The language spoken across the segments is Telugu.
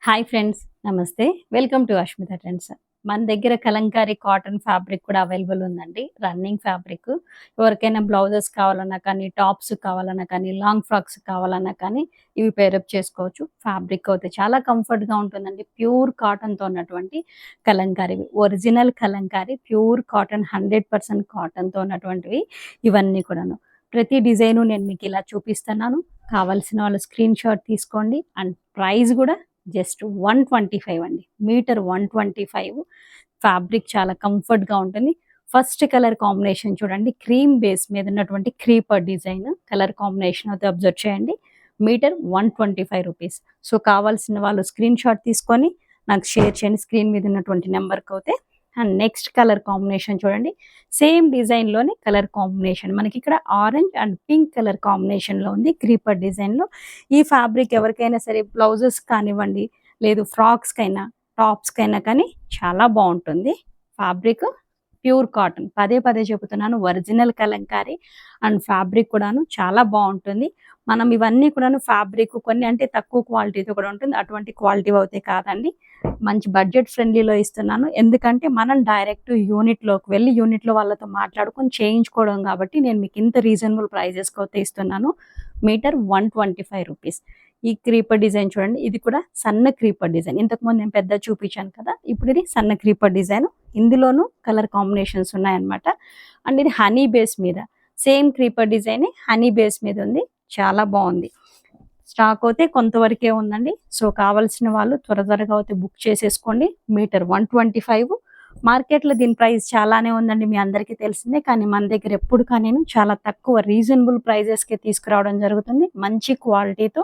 హాయ్ ఫ్రెండ్స్, నమస్తే. Welcome to Ashmita trends. మన దగ్గర కలంకారీ కాటన్ ఫ్యాబ్రిక్ కూడా అవైలబుల్ ఉందండి. Running fabric. ఎవరికైనా బ్లౌజెస్ కావాలన్నా కానీ, టాప్స్ కావాలన్నా కానీ, లాంగ్ ఫ్రాక్స్ కావాలన్నా కానీ ఇవి పేరప్ చేసుకోవచ్చు. ఫ్యాబ్రిక్ అయితే చాలా కంఫర్ట్‌గా ఉంటుందండి. ప్యూర్ కాటన్‌తో ఉన్నటువంటి కలంకారీవి. ఒరిజినల్ కలంకారీ ప్యూర్ కాటన్ 100% కాటన్‌తో ఉన్నటువంటివి ఇవన్నీ కూడాను. ప్రతి డిజైను నేను మీకు ఇలా చూపిస్తున్నాను. కావాల్సిన వాళ్ళు స్క్రీన్ షాట్ తీసుకోండి. అండ్ ప్రైస్ కూడా జస్ట్ 125 అండి. మీటర్ 125. ఫ్యాబ్రిక్ చాలా కంఫర్ట్‌గా ఉంటుంది. ఫస్ట్ కలర్ కాంబినేషన్ చూడండి. క్రీమ్ బేస్ మీద ఉన్నటువంటి క్రీపర్ డిజైన్ కలర్ కాంబినేషన్ అయితే అబ్జర్వ్ చేయండి. Meter 125 rupees. సో, కావాల్సిన వాళ్ళు స్క్రీన్ షాట్ తీసుకొని నాకు షేర్ చేయండి స్క్రీన్ మీద ఉన్నటువంటి నెంబర్‌కి అయితే. అండ్ నెక్స్ట్ కలర్ కాంబినేషన్ చూడండి. సేమ్ డిజైన్‌లోనే కలర్ కాంబినేషన్ మనకి ఇక్కడ ఆరెంజ్ అండ్ పింక్ కలర్ కాంబినేషన్‌లో ఉంది క్రీపర్ డిజైన్‌లో. ఈ ఫ్యాబ్రిక్ ఎవరికైనా సరే బ్లౌజెస్ కానివ్వండి, లేదు ఫ్రాక్స్‌కైనా, టాప్స్‌కైనా కానీ చాలా బావుంటుంది. Fabric pure cotton. పదే పదే చెబుతున్నాను, ఒరిజినల్ కలంకారీ అండ్ ఫ్యాబ్రిక్ కూడాను చాలా బావుంటుంది. మనం ఇవన్నీ కూడాను ఫ్యాబ్రిక్ కొన్ని అంటే తక్కువ క్వాలిటీతో కూడా ఉంటుంది. అటువంటి క్వాలిటీ అయితే కాదండి. మంచి బడ్జెట్ ఫ్రెండ్లీలో ఇస్తున్నాను. ఎందుకంటే మనం డైరెక్ట్ యూనిట్‌లోకి వెళ్లి యూనిట్‌లో వాళ్ళతో మాట్లాడుకొని చేయించుకోవడం కాబట్టి నేను మీకు ఇంత రీజనబుల్ ప్రైజెస్‌కి అయితే ఇస్తున్నాను. Meter 125 rupees. ఈ క్రీపర్ డిజైన్ చూడండి. ఇది కూడా సన్న క్రీపర్ డిజైన్. ఇంతకుముందు నేను పెద్దది చూపించాను కదా! ఇప్పుడు ఇది సన్న క్రీపర్ డిజైన్. ఇందులోనూ కలర్ కాంబినేషన్స్ ఉన్నాయన్నమాట. అండ్ ఇది హనీ బేస్ మీద సేమ్ క్రీపర్ డిజైనే హనీ బేస్ మీద ఉంది. చాలా బావుంది. స్టాక్ అయితే కొంతవరకే ఉందండి. సో, కావాల్సిన వాళ్ళు త్వరగా అయితే బుక్ చేసేసుకోండి. మీటర్ 125. మార్కెట్‌లో దీని ప్రైస్ చాలానే ఉందండి. మీ అందరికీ తెలిసిందే. కానీ మన దగ్గర ఎప్పుడు కానీను చాలా తక్కువ రీజనబుల్ ప్రైజెస్‌కే తీసుకురావడం జరుగుతుంది. మంచి క్వాలిటీతో.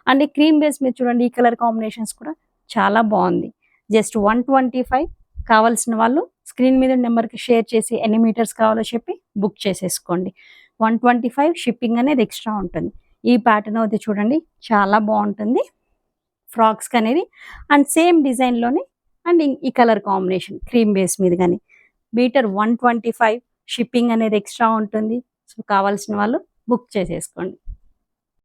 అండ్ ఈ క్రీమ్ బేస్ మీద చూడండి, ఈ కలర్ కాంబినేషన్స్ కూడా చాలా బావుంది. జస్ట్ 125. కావాల్సిన వాళ్ళు స్క్రీన్ మీద నెంబర్‌కి షేర్ చేసి ఎన్ని మీటర్స్ కావాలో చెప్పి బుక్ చేసేసుకోండి. 125 షిప్పింగ్ అనేది ఎక్స్‌ట్రా ఉంటుంది. ఈ ప్యాటర్న్ అయితే చూడండి చాలా బావుంటుంది. ఫ్రాక్స్‌కనేది అండ్ సేమ్ డిజైన్‌లోనే అండ్ ఈ కలర్ కాంబినేషన్ క్రీమ్ బేస్ మీద గాని. మీటర్ 125 షిప్పింగ్ అనేది ఎక్స్‌ట్రా ఉంటుంది. సో, కావాల్సిన వాళ్ళు బుక్ చేసేసుకోండి.